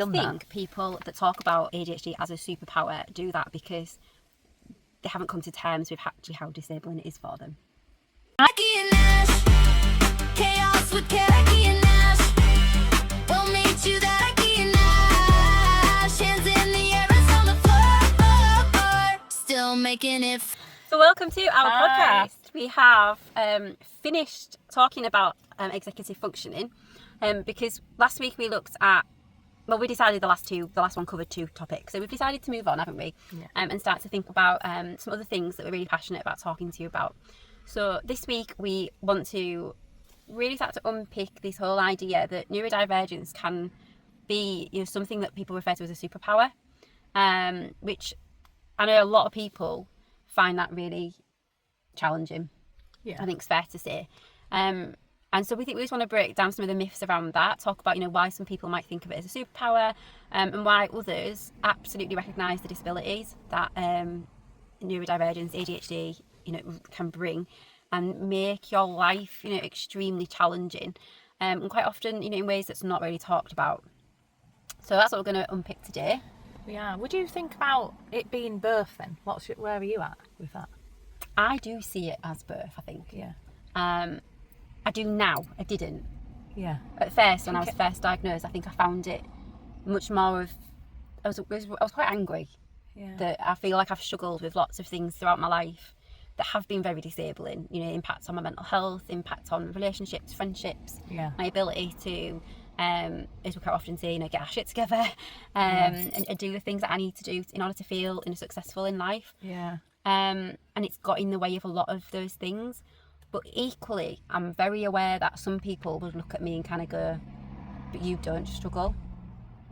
I think people that talk about ADHD as a superpower do that because they haven't come to terms with actually how disabling it is for them. Chaos with Becky and Nash. We'll meet you there, Becky and Nash. Hands in the air, it's on the floor. Still making it. So welcome to our podcast. We have finished talking about executive functioning because last week we looked at, well, we decided the last one covered two topics. So we've decided to move on, haven't we? Yeah. And start to think about some other things that we're really passionate about talking to you about. So this week we want to really start to unpick this whole idea that neurodivergence can be, something that people refer to as a superpower, which I know a lot of people find that really challenging. Yeah. I think it's fair to say. And so we think we just want to break down some of the myths around that, talk about, why some people might think of it as a superpower, and why others absolutely recognise the disabilities that neurodivergence, ADHD, can bring and make your life, extremely challenging, and quite often, in ways that's not really talked about. So that's what we're going to unpick today. Yeah. Would you think about it being birth then? Where are you at with that? I do see it as birth, I think. Yeah. I do now. I didn't. Yeah. At first, when I was first diagnosed, I think I found it much more of. I was quite angry. Yeah. That I feel like I've struggled with lots of things throughout my life that have been very disabling. Impact on my mental health, impact on relationships, friendships. Yeah. My ability to, as we quite often say, get our shit together, and do the things that I need to do in order to feel successful in life. Yeah. And it's got in the way of a lot of those things. But equally, I'm very aware that some people would look at me and kind of go, but you don't struggle.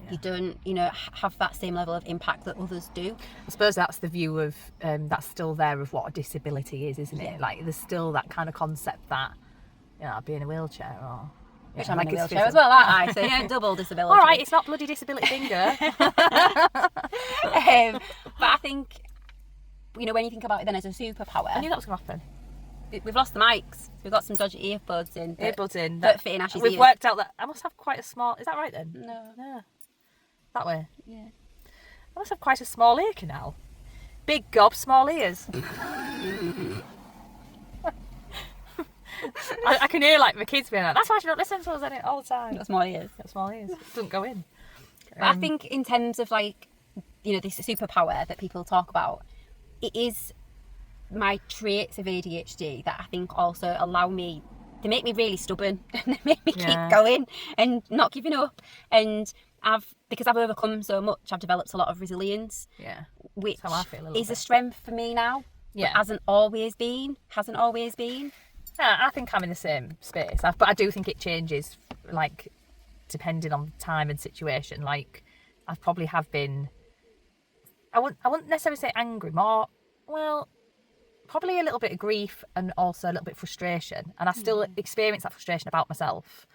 Yeah. You don't, have that same level of impact that others do. I suppose that's the view of, that's still there of what a disability is, isn't it? Yeah. Like, there's still that kind of concept that, I'd be in a wheelchair or... Which I'm in a wheelchair as well, aren't I? So, double disability. All right, it's not bloody disability bingo. But I think, when you think about it then as a superpower... I knew that was going to happen. We've lost the mics. We've got some dodgy earbuds in. That fit in Ash's We've ears. worked out that I must have quite a small... Is that right then? No. Yeah. That way? Yeah. I must have quite a small ear canal. Big gob, small ears. I can hear like the kids being like, that's why you don't listen to us in it all the time. Got small ears. Got small ears. It doesn't go in. But I think in terms of this superpower that people talk about, it is my traits of ADHD that I think also allow me, they make me really stubborn and they make me keep going and not giving up. And because I've overcome so much, I've developed a lot of resilience. Yeah. Which That's how I feel a little is bit. a strength for me now. Yeah. But hasn't always been. Yeah, I think I'm in the same space. But I do think it changes, like, depending on time and situation. Like, I probably have been, I wouldn't necessarily say angry, more, well, probably a little bit of grief and also a little bit of frustration. And I still experience that frustration about myself.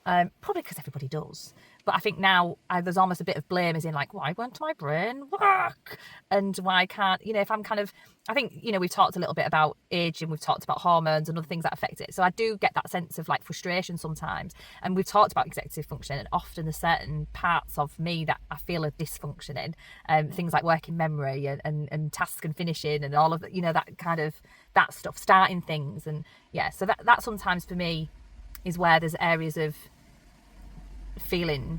Probably because everybody does. But I think now there's almost a bit of blame, as in like, why won't my brain work? And why can't, if I'm kind of, I think, we've talked a little bit about age and we've talked about hormones and other things that affect it. So I do get that sense of like frustration sometimes. And we've talked about executive functioning, and often there's certain parts of me that I feel are dysfunctioning. Things like working memory and task and finishing and all of that, that kind of, that stuff, starting things. And yeah, so that sometimes for me is where there's areas of feeling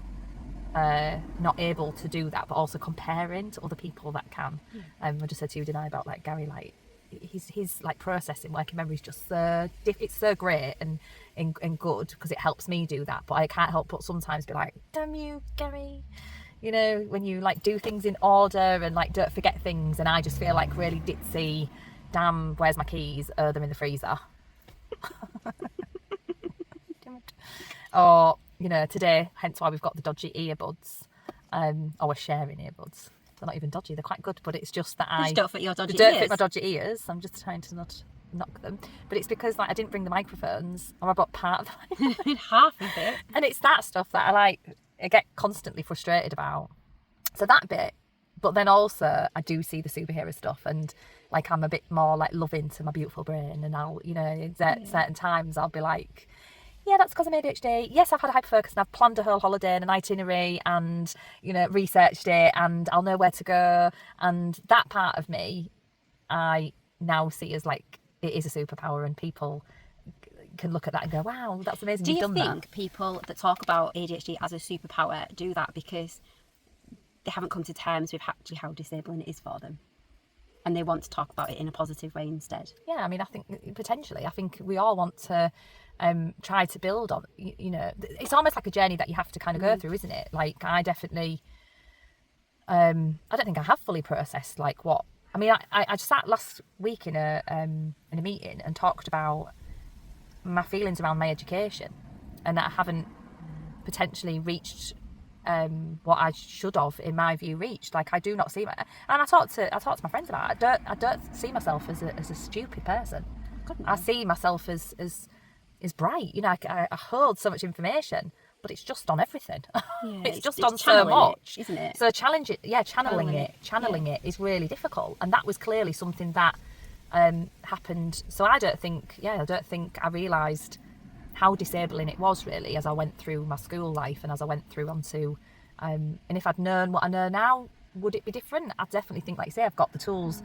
not able to do that, but also comparing to other people that can. I just said to you, didn't I, about like Gary, like his like processing working memory is just so it's so great and good because it helps me do that. But I can't help but sometimes be like, damn you, Gary, when you like do things in order and like don't forget things, and I just feel like really ditzy. Damn, where's my keys? Oh, they're in the freezer. Or today, hence why we've got the dodgy earbuds. Or we're sharing earbuds. They're not even dodgy, they're quite good, but it's just that They just don't fit your dodgy they don't ears. fit my dodgy ears. I'm just trying to not knock them. But it's because like I didn't bring the microphones, or I brought part of them. Half of it. And it's that stuff that I get constantly frustrated about. So that bit. But then also I do see the superhero stuff, and like I'm a bit more like loving to my beautiful brain, and I'll, in certain times I'll be like, yeah, that's because I'm ADHD. Yes, I've had a hyperfocus and I've planned a whole holiday and an itinerary and, you know, researched it and I'll know where to go. And that part of me, I now see as like, it is a superpower and people can look at that and go, wow, that's amazing. Do You've you done think that. people that talk about ADHD as a superpower do that because they haven't come to terms with actually how disabling it is for them? And they want to talk about it in a positive way instead? Yeah, I mean, I think potentially, I think we all want to try to build on, you know, it's almost like a journey that you have to kind of go through, isn't it? Like, I definitely, I don't think I have fully processed like what, I mean, I sat last week in a meeting and talked about my feelings around my education and that I haven't potentially reached what I should have, in my view, reached. Like, I do not see and I talked to my friends about it. I don't see myself as a stupid person. I see myself as bright. You know, I hold so much information, but it's just on everything. Yeah, it's just on so channeling much, it, isn't it? So channeling it is really difficult, and that was clearly something that happened. So I don't think I realised how disabling it was really as I went through my school life and as I went through onto and if I'd known what I know now, would it be different? I definitely think, like you say, I've got the tools.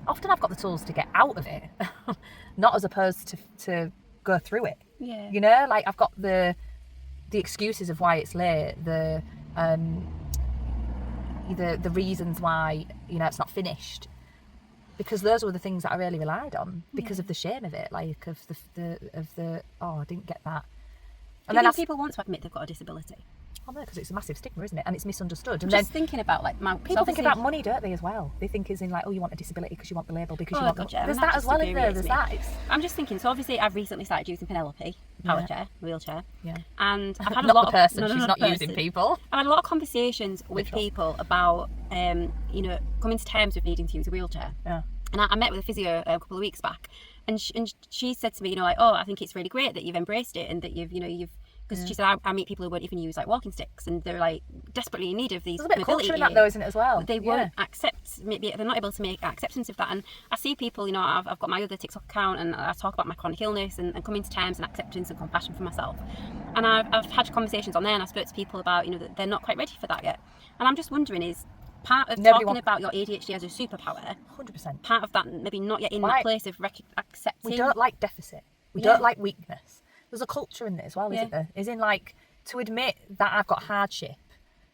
Often I've got the tools to get out of it, not as opposed to go through it. Yeah. You know, like, I've got the excuses of why it's late, the reasons why, you know, it's not finished, because those were the things that I really relied on because of the shame of it, like of the oh, I didn't get that. And Do you then think people want to admit they've got a disability? oh no, because it's a massive stigma, isn't it? And it's misunderstood. And Just then thinking about like people think about money, don't they, as well? They think as in like, oh, you want a disability because you want the label, because you want God, yeah, there's and that as well, isn't there? infuriates There's me. that. It's, I'm just thinking, so obviously I've recently started using Penelope, wheelchair, yeah. and I've had Not a lot the person. of... She's not using people. I've had a lot of conversations with Literal. people about, you know, coming to terms with needing to use a wheelchair. Yeah. And I met with a physio a couple of weeks back, and she said to me, you know, like, oh, I think it's really great that you've embraced it and that you've because she said, I meet people who won't even use like walking sticks and they're like desperately in need of these There's a bit of mobility culture in that aids. though, isn't it, as well? They won't accept, maybe they're not able to make acceptance of that. And I see people, you know, I've got my other TikTok account and I talk about my chronic illness and coming to terms and acceptance and compassion for myself. And I've had conversations on there and I've spoke to people about, you know, that they're not quite ready for that yet. And I'm just wondering, is part of talking about your ADHD as a superpower, 100%. part of that maybe not yet in that place of accepting? We don't like deficit. We don't like weakness. There's a culture in it as well, isn't there? Is in like, to admit that I've got hardship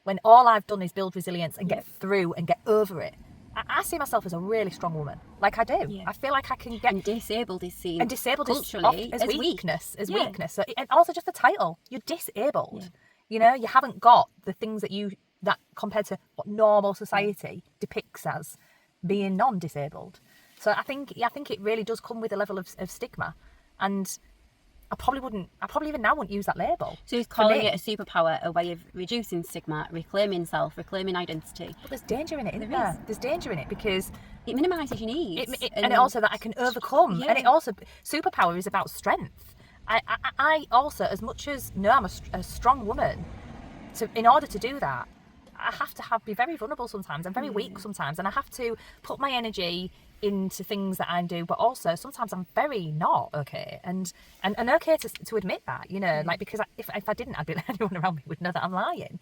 when all I've done is build resilience and get through and get over it. I see myself as a really strong woman. Like, I do. I feel like I can get... And disabled is seen culturally as weakness. weak. So, and also just the title. You're disabled. You know, you haven't got the things that compared to what normal society depicts as being non-disabled. So I think it really does come with a level of stigma. And I probably even now wouldn't use that label. So he's calling it a superpower, a way of reducing stigma, reclaiming self, reclaiming identity. But there's danger in it, isn't there? There's danger in it because it minimises your needs. And it also that I can overcome. Yeah. And it also, superpower is about strength. I also, as much as, no, I'm a strong woman, in order to do that, I have to be very vulnerable sometimes. I'm very weak sometimes. And I have to put my energy into things that I do, but also sometimes I'm very not okay, and okay to admit that, you know, like, because if I didn't, I'd be like, anyone around me would know that I'm lying,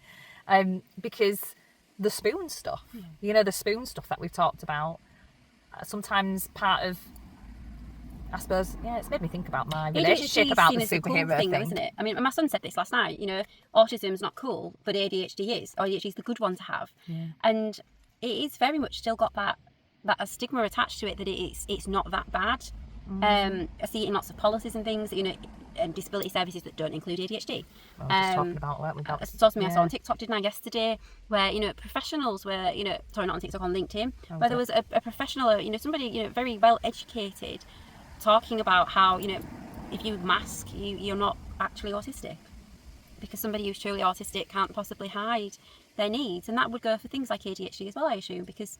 because the spoon stuff, you know, the spoon stuff that we've talked about, sometimes part of, I suppose, it's made me think about my relationship about the superhero thing, isn't it? I mean, my son said this last night, you know, autism's not cool, but ADHD is. ADHD is the good one to have, and it is very much still got that a stigma attached to it, that it's not that bad. I see it in lots of policies and things, you know, and disability services that don't include ADHD. Just talking about that without... I saw on TikTok, didn't I, yesterday, where, you know, professionals were, you know, sorry, not on TikTok, on LinkedIn, where there was a professional, you know, somebody, you know, very well educated, talking about how, you know, if you mask, you're not actually autistic, because somebody who's truly autistic can't possibly hide their needs, and that would go for things like ADHD as well, I assume, because...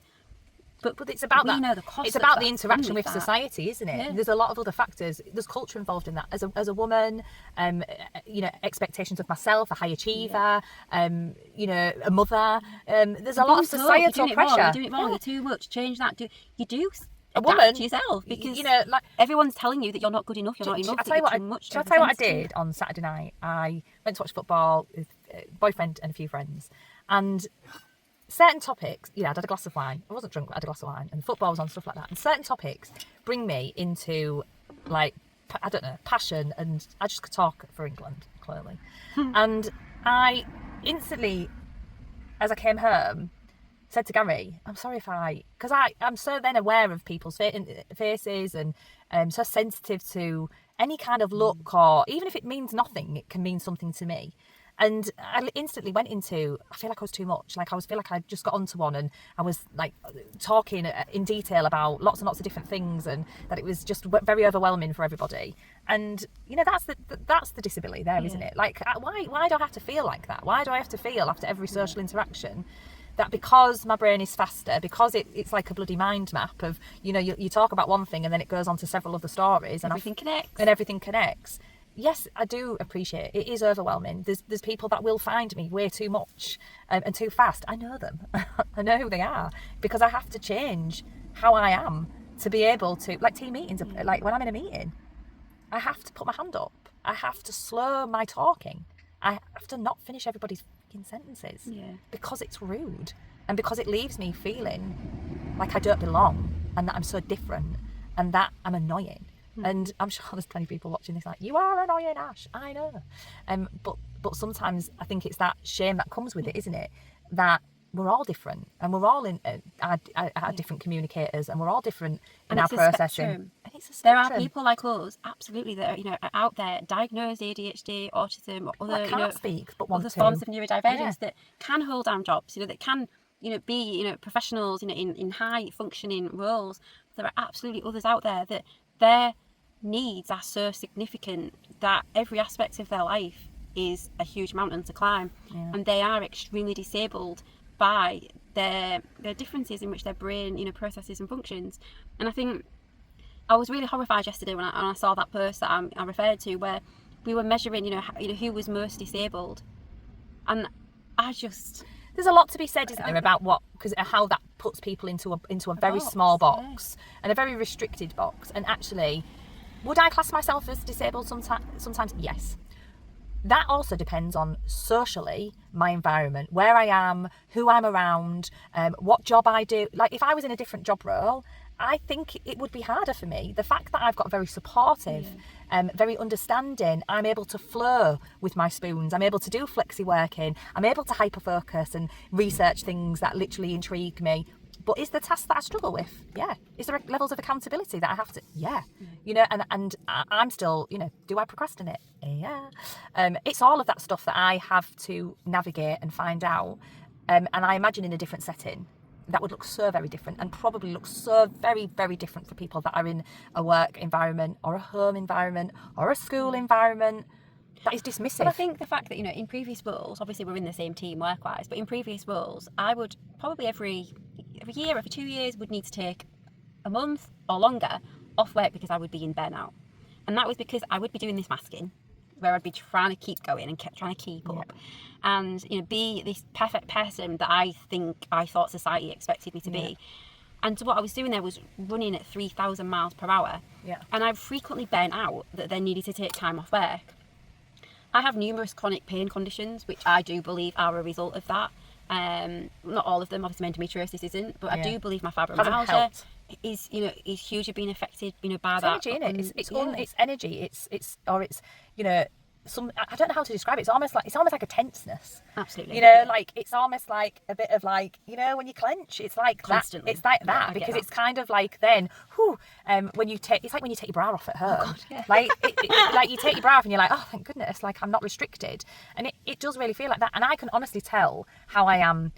But it's about that. Know the cost. It's about the interaction with society, isn't it? Yeah. There's a lot of other factors. There's culture involved in that. As a woman, you know, expectations of myself, a high achiever, you know, a mother. There's a lot of societal pressure. You're doing it wrong. You're too much. Change that. You do a adapt woman, to yourself, because you know, like everyone's telling you that you're not good enough, you're not enough, I that tell you you're what, too much. shall I tell you what I did on Saturday night? I went to watch football with a boyfriend and a few friends, and certain topics, I'd had a glass of wine. I wasn't drunk, but I had a glass of wine, and football was on, stuff like that. And certain topics bring me into, like, I don't know, passion, and I just could talk for England, clearly. And I instantly, as I came home, said to Gary, I'm sorry if because I'm so then aware of people's faces, and so sensitive to any kind of look, or even if it means nothing, it can mean something to me. And I instantly went into, I feel like I was too much. Like, feel like I just got onto one, and I was like talking in detail about lots and lots of different things, and that it was just very overwhelming for everybody. And that's the disability there, isn't it? Like, why do I have to feel like that? Why do I have to feel after every social interaction that because my brain is faster, because it's like a bloody mind map of, you talk about one thing and then it goes on to several other stories, and everything connects. Yes, I do appreciate it. It is overwhelming. There's people that will find me way too much and too fast. I know them. I know who they are, because I have to change how I am to be able to, like, team meetings, like when I'm in a meeting, I have to put my hand up. I have to slow my talking. I have to not finish everybody's fucking sentences because it's rude, and because it leaves me feeling like I don't belong, and that I'm so different, and that I'm annoying. And I'm sure there's plenty of people watching this like, you are annoying, Ash. I know. But sometimes I think it's that shame that comes with it, isn't it? That we're all different, and we're all in are different communicators, and we're all different in our processing. And it's a spectrum. There are people like us, absolutely, that are out there diagnosed ADHD, autism, or other other forms of neurodivergence that can hold down jobs. That can be professionals in high functioning roles. There are absolutely others out there that their needs are so significant that every aspect of their life is a huge mountain to climb, and they are extremely disabled by their differences in which their brain processes and functions. And I think I was really horrified yesterday when I saw that post that I referred to, where we were measuring who was most disabled, and there's a lot to be said, isn't there, about how that puts people into a very small box, and a very restricted box. And actually, would I class myself as disabled sometimes? Yes. That also depends on socially, my environment, where I am, who I'm around, what job I do. Like, if I was in a different job role, I think it would be harder for me. The fact that I've got very supportive, very understanding, I'm able to flow with my spoons, I'm able to do flexi working, I'm able to hyper focus and research things that literally intrigue me. But is the task that I struggle with? Yeah. Is there levels of accountability that I have to? Yeah. And I'm still, do I procrastinate? Yeah. It's all of that stuff that I have to navigate and find out. And I imagine in a different setting, that would look so very different, and probably look so very, very different for people that are in a work environment, or a home environment, or a school environment. That is dismissive. But I think the fact that, in previous roles, obviously we're in the same team work-wise, but in previous roles, I would probably every year, every 2 years, would need to take a month or longer off work because I would be in burnout. And that was because I would be doing this masking, where I'd be trying to keep going and trying to keep up, and be this perfect person that I thought society expected me to be. And so what I was doing there was running at 3,000 miles per hour. And I frequently burnt out that then needed to take time off work. I have numerous chronic pain conditions, which I do believe are a result of that. Not all of them, obviously endometriosis isn't, but I do believe my fibromyalgia is hugely being affected by that. Energy, isn't it? It's energy. It's I don't know how to describe it. It's almost like a tenseness. Absolutely. Like, it's almost like a bit of like, when you clench, it's like constantly. That. It's like that, because it's kind of like then, when you take your bra off at home. Oh God, yeah. Like, like you take your bra off and you're like, oh, thank goodness, like I'm not restricted. And it does really feel like that. And I can honestly tell how I am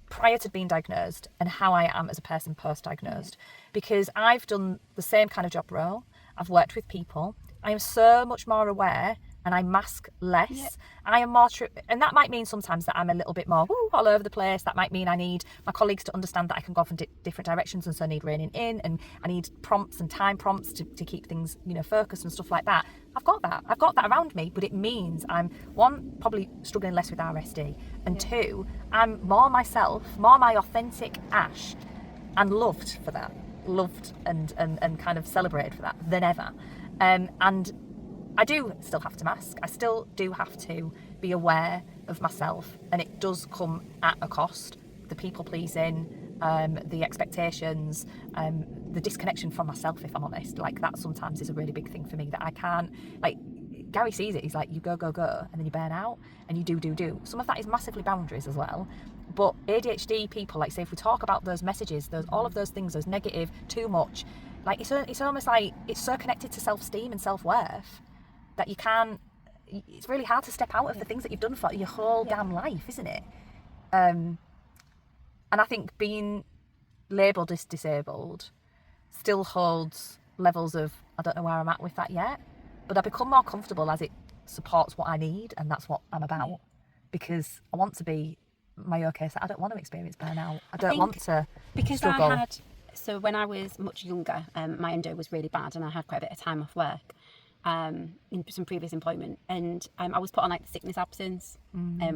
prior to being diagnosed and how I am as a person post-diagnosed, because I've done the same kind of job role. I've worked with people. I am so much more aware, and I mask less. I am more and that might mean sometimes that I'm a little bit more all over the place. That might mean I need my colleagues to understand that I can go from different directions, and so I need reining in, and I need prompts and time prompts to keep things focused and stuff like that. I've got that around me, but it means I'm, one, probably struggling less with RSD, and two, I'm more myself, more my authentic Ash, and loved for that. loved and kind of celebrated for that than ever. And I do still have to mask. I still do have to be aware of myself, and it does come at a cost. The people pleasing, the expectations, the disconnection from myself, if I'm honest. Like, that sometimes is a really big thing for me, that I can't, like, Gary sees it. He's like, you go, and then you burn out, and you do. Some of that is massively boundaries as well. But ADHD people, like, say, if we talk about those messages, all of those things, those negative, too much, like, it's almost like it's so connected to self-esteem and self-worth that you can't, it's really hard to step out of the things that you've done for your whole damn life, isn't it? And I think being labelled as disabled still holds levels of, I don't know where I'm at with that yet, but I become more comfortable as it supports what I need, and that's what I'm about, because I want to be my okay self. I don't want to experience burnout. I don't want to struggle. So when I was much younger, my endo was really bad, and I had quite a bit of time off work in some previous employment, and I was put on like the sickness absence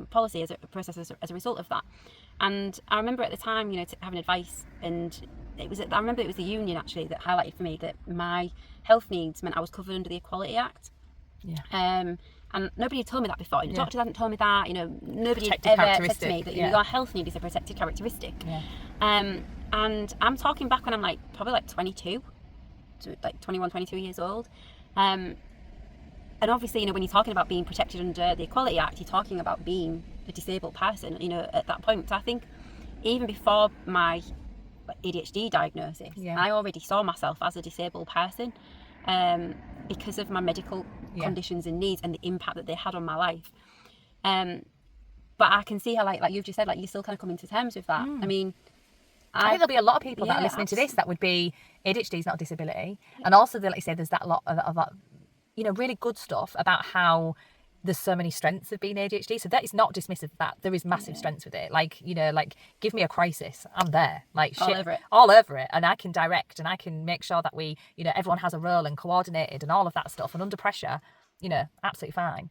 policy as a result of that. And I remember at the time, you know, having advice, and I remember it was the union actually that highlighted for me that my health needs meant I was covered under the Equality Act. And nobody had told me that before. You know, doctors hadn't told me that. You know, nobody had ever said to me that your health need is a protected characteristic. And I'm talking back when I'm like probably like 22, so like 21, 22 years old. And obviously, you know, when you're talking about being protected under the Equality Act, you're talking about being a disabled person, you know, at that point. So I think even before my ADHD diagnosis, I already saw myself as a disabled person because of my medical conditions and needs and the impact that they had on my life. But I can see how, like you've just said, like, you're still kind of coming to terms with that. I mean, I think there'll be a lot of people that are listening to this that would be, ADHD is not a disability. And also, like you say, there's that lot of you know, really good stuff about how there's so many strengths of being ADHD. So that is not dismissive of that. There is massive strengths with it. Like, you know, like, give me a crisis, I'm there. Like, all over it. And I can direct, and I can make sure that we, you know, everyone has a role and coordinated and all of that stuff. And under pressure, you know, absolutely fine.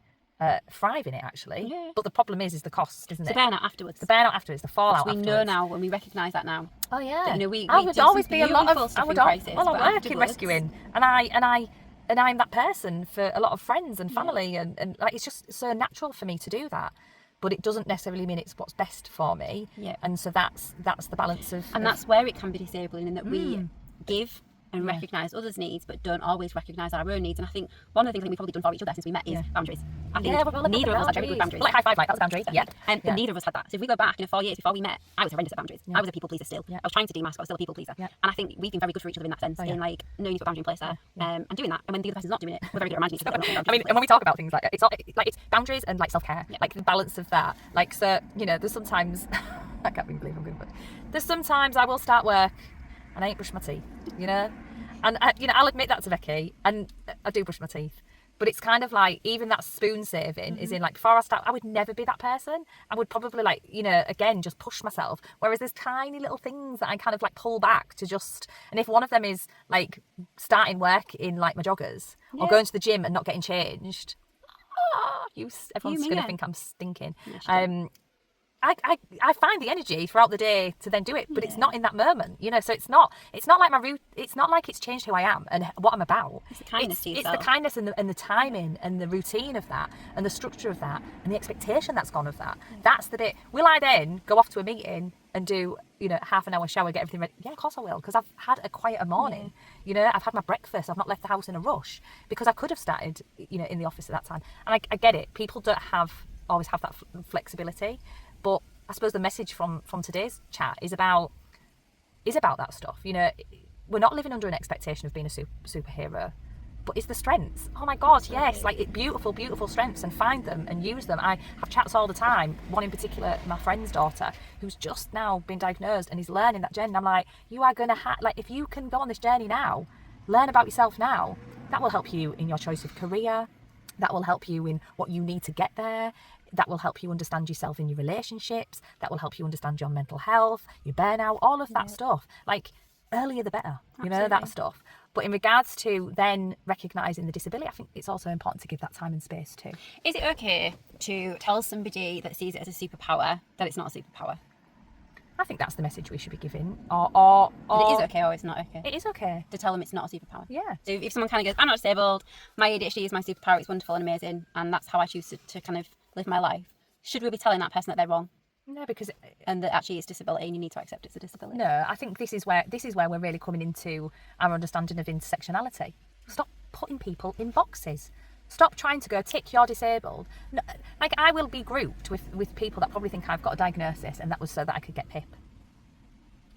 Thrive in it, actually. But the problem is the cost, isn't it? The burnout afterwards. The fallout afterwards. We know now, when we recognise that now. Oh yeah. That, you know, I would always be a lot of stuff in crisis, I work in rescuing, and I'm that person for a lot of friends and family, and like, it's just so natural for me to do that. But it doesn't necessarily mean it's what's best for me. And so that's the balance of. And that's where it can be disabling, in that we give and recognise others' needs, but don't always recognise our own needs. And I think one of the things that we've probably done for each other since we met is boundaries. I think neither of us had very good boundaries. Like, high five, like, that was a boundary. And neither of us had that. So if we go back, 4 years before we met, I was horrendous at boundaries. I was a people pleaser still. I was trying to demask, but I was still a people pleaser. And I think we've been very good for each other in that sense, in like knowing to put a boundary in place there, and doing that. And when the other person's not doing it, we're very good at managing each other. I mean, and when we talk about things like, it's boundaries and like self-care, like the balance of that. Like, so, you know, there's sometimes I can't even believe I'm good, but there's sometimes I will start work and I ain't brushed my teeth, you know. And, you know, I'll admit that to Becky, and I do brush my teeth. But it's kind of like, even that spoon saving is in, like, before I start, I would never be that person. I would probably, like, you know, again, just push myself. Whereas there's tiny little things that I kind of, like, pull back to just, and if one of them is, like, starting work in, like, my joggers, or going to the gym and not getting changed, everyone's going to think I'm stinking. I find the energy throughout the day to then do it, but it's not in that moment, you know. So it's not like my route. It's not like it's changed who I am and what I'm about. It's the kindness to yourself. It's the kindness and the timing and the routine of that and the structure of that and the expectation that's gone of that. That's the bit. Will I then go off to a meeting and do, you know, half an hour shower, get everything ready? Yeah, of course I will, because I've had a quieter morning. You know, I've had my breakfast. I've not left the house in a rush, because I could have started, you know, in the office at that time. And I get it. People don't always have that flexibility. But I suppose the message from today's chat is about that stuff. You know, we're not living under an expectation of being a superhero, but it's the strengths. Oh my God, yes, like, beautiful, beautiful strengths, and find them and use them. I have chats all the time. One in particular, my friend's daughter, who's just now been diagnosed and is learning that journey. And I'm like, you are going to like, if you can go on this journey now, learn about yourself now, that will help you in your choice of career. That will help you in what you need to get there. That will help you understand yourself in your relationships. That will help you understand your mental health, your burnout, all of that stuff. Like, earlier the better, you know, that stuff. But in regards to then recognising the disability, I think it's also important to give that time and space too. Is it okay to tell somebody that sees it as a superpower that it's not a superpower? I think that's the message we should be giving. But it is okay or it's not okay. It is okay To tell them it's not a superpower. Yeah. So if someone kind of goes, I'm not disabled, my ADHD is my superpower, it's wonderful and amazing, and that's how I choose to kind of live my life, should we be telling that person that they're wrong? No, because And that actually it's disability and you need to accept it's a disability? no, I think this is where we're really coming into our understanding of intersectionality. Stop putting people in boxes. Stop trying to go, tick, you're disabled. No, like, I will be grouped with people that probably think I've got a diagnosis and that was so that I could get PIP.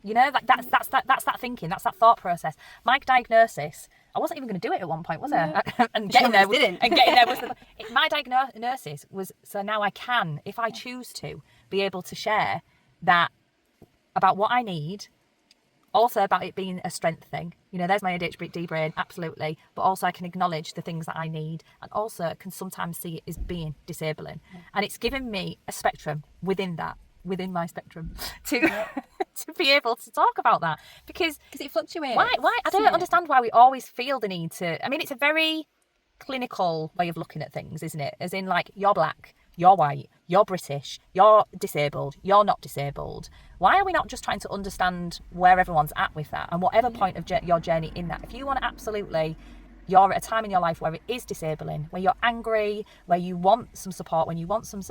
You know, like that's that thinking, that's that thought process. My diagnosis, I wasn't even going to do it at one point, was I? And getting there, was my diagnosis was so now I can, if I choose to, be able to share that about what I need. Also about it being a strength thing. You know, there's my ADHD brain, absolutely. But also I can acknowledge the things that I need, and also can sometimes see it as being disabling. And it's given me a spectrum within my spectrum to to be able to talk about that. Because it fluctuates. Why? I don't understand why we always feel the need to. I mean, it's a very clinical way of looking at things, isn't it? As in, like, you're black, you're white, you're British, you're disabled, you're not disabled. Why are we not just trying to understand where everyone's at with that, and whatever point of your journey in that? If you want to absolutely, you're at a time in your life where it is disabling, where you're angry, where you want some support, when you want some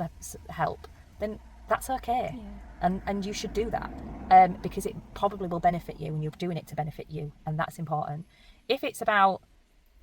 help, then that's okay. And you should do that, because it probably will benefit you, and you're doing it to benefit you, and that's important. If it's about,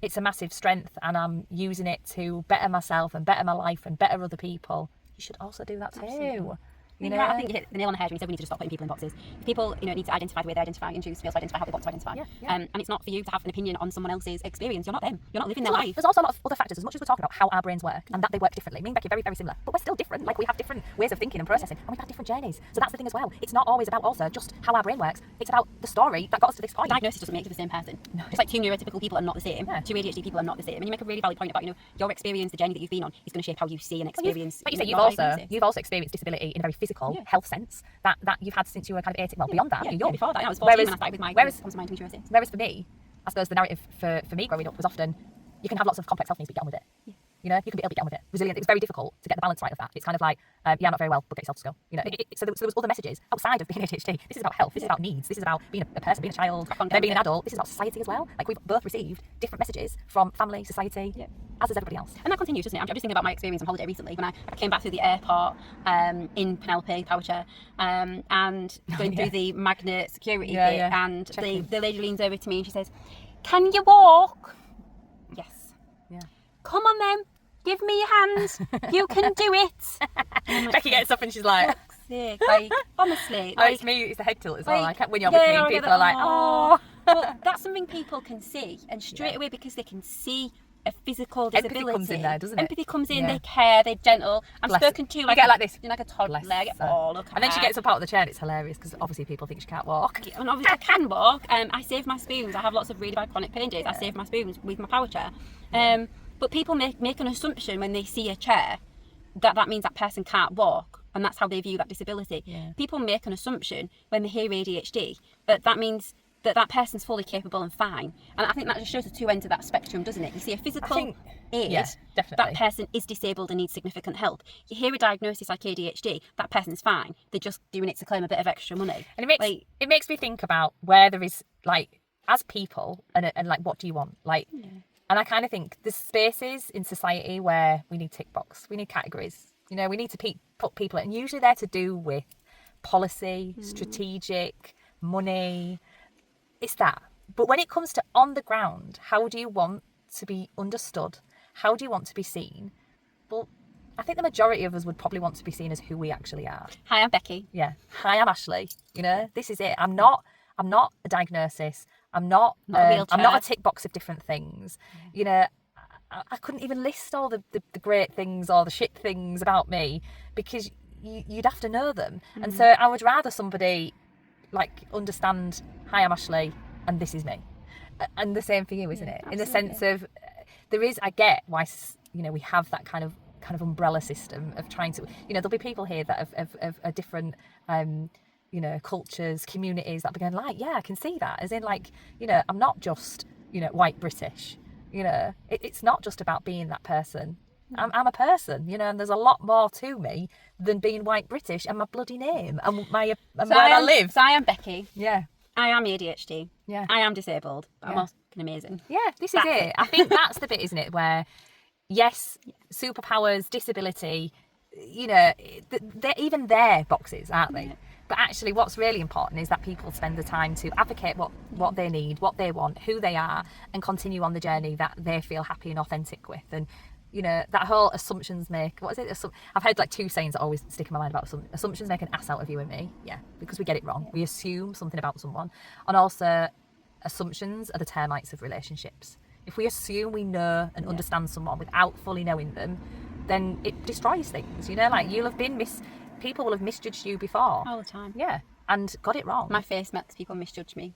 it's a massive strength and I'm using it to better myself and better my life and better other people, you should also do that too. Absolutely. You know, I think you hit the nail on the head when you said we need to just stop putting people in boxes. People, need to identify the way they identify and choose to be able to identify how they want to identify. And it's not for you to have an opinion on someone else's experience. You're not them. You're not living their life. There's also a lot of other factors. As much as we're talking about how our brains work and that they work differently, me and Becky are very, very similar, but we're still different. Like, we have different ways of thinking and processing, and we've had different journeys. So that's the thing as well. It's not always about also just how our brain works. It's about the story that got us to this point. Diagnosis doesn't make you the same person. No. Just like two neurotypical people are not the same. Yeah. Two ADHD people are not the same. And you make a really valid point about, your experience, the journey that you've been on is going to shape how you see and experience. Like you say, you've also experienced disability in a very physical health sense that you've had since you were kind of 18. Well, beyond that, you're young. Before that, I was 14 when I started with my endometriosis. Whereas for me, I suppose the narrative for me growing up was often, you can have lots of complex health needs, but get on with it. Yeah. You know, you can be ill, but get on with it. Resilient. It was very difficult to get the balance right of that. It's kind of like, not very well, but get yourself to school. You know, so there was other messages outside of being ADHD. This is about health. This is about needs. This is about being a person, being a child, then being an adult. This is about society as well. Like, we've both received different messages from family, society, as does everybody else. And that continues, doesn't it? I'm just thinking about my experience on holiday recently when I came back through the airport in Penelope power chair, and going through the magnet security bit, and the lady leans over to me and she says, "Can you walk?" Yes. Yeah. Come on then. Give me your hands. You can do it. Like, Becky gets up and she's like, sick. Like, honestly. It's me. It's the head tilt as well. Like, when you're with me, people are like, oh. Well, that's something people can see, and straight away, because they can see a physical disability. Empathy comes in there, doesn't it? Empathy comes in. They care. They're gentle. I'm spoken to like, you get like this. You're like a toddler. Look. And then she gets up out of the chair, and it's hilarious because obviously people think she can't walk. And obviously I can walk. I save my spoons. I have lots of really bad chronic pain days. I save my spoons with my power chair. But people make an assumption when they see a chair that means that person can't walk, and that's how they view that disability. People make an assumption when they hear ADHD that means that person's fully capable and fine. And I think that just shows the two ends of that spectrum, doesn't it? You see a physical aid, definitely. that person is disabled and needs significant help. You hear a diagnosis like ADHD, that person's fine. They're just doing it to claim a bit of extra money. And it makes me think about where there is, like, as people, and like, what do you want? Like, and I kind of think there's spaces in society where we need tick box, we need categories. You know, we need to put people in. And usually they're to do with policy, strategic, money. It's that. But when it comes to on the ground, how do you want to be understood? How do you want to be seen? Well, I think the majority of us would probably want to be seen as who we actually are. Hi, I'm Becky. Yeah. Hi, I'm Ashley. You know, this is it. I'm not a diagnosis. I'm not a tick box of different things. You know, I couldn't even list all the great things or the shit things about me, because you'd have to know them. And so I would rather somebody, like, understand, hi, I'm Ashley, and this is me. And the same for you, isn't it? Absolutely. In the sense of, I get why, we have that kind of umbrella system of trying to, there'll be people here that have different, cultures, communities that are going, like, I can see that. As in, like, I'm not just, white British. It's not just about being that person. I'm a person, you know, and there's a lot more to me than being white British and my bloody name and where I live. So I am Becky. Yeah. I am ADHD. Yeah. I am disabled. But I'm Yeah. also fucking amazing. Yeah, this is it. I think that's the bit, isn't it, where, yes, superpowers, disability, you know, they're even their boxes, aren't they? Yeah. But actually what's really important is that people spend the time to advocate what they need, what they want, who they are, and continue on the journey that they feel happy and authentic with. And, you know, that whole assumptions make, what is it? I've heard like two sayings that always stick in my mind about assumptions make an ass out of you and me. Yeah, because we get it wrong. We assume something about someone. And also, assumptions are the termites of relationships. If we assume we know and understand someone without fully knowing them, then it destroys things. You know, like people will have misjudged you before. All the time. Yeah, and got it wrong. My face makes people misjudge me.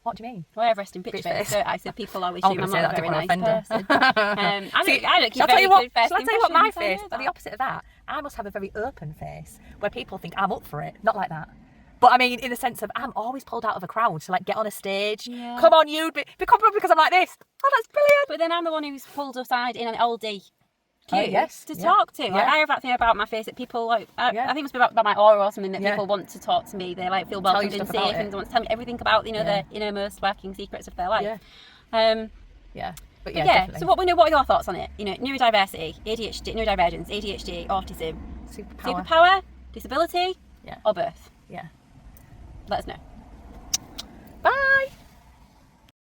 What do you mean? Well, I have resting bitch Bitch face, face. don't I? So people always I'm assume I'm gonna say not that, a I very don't nice wanna person. I don't Shall I keep very good first tell you what my impressions, I face? know But the that. opposite of that, I must have a very open face where people think I'm up for it. Not like that. But I mean, in the sense of I'm always pulled out of a crowd to like get on a stage. Yeah. Come on, you because I'm like this. Oh, that's brilliant. But then I'm the one who's pulled aside in an Aldi queue yes, to yeah. talk to. Like, Yeah. I have that thing about my face that people like. I Yeah. think it must be about my aura or something that Yeah. people want to talk to me. They like feel Tell you welcomed and stuff about safe, it. and they want to tell me everything about Yeah. the innermost working secrets of their life. Yeah. Yeah. But But yeah, yeah. definitely. So what are your thoughts on it? You know, neurodiversity, ADHD, neurodivergence, ADHD, autism, Superpower. superpower, disability, Yeah. or birth? Yeah. Let us know.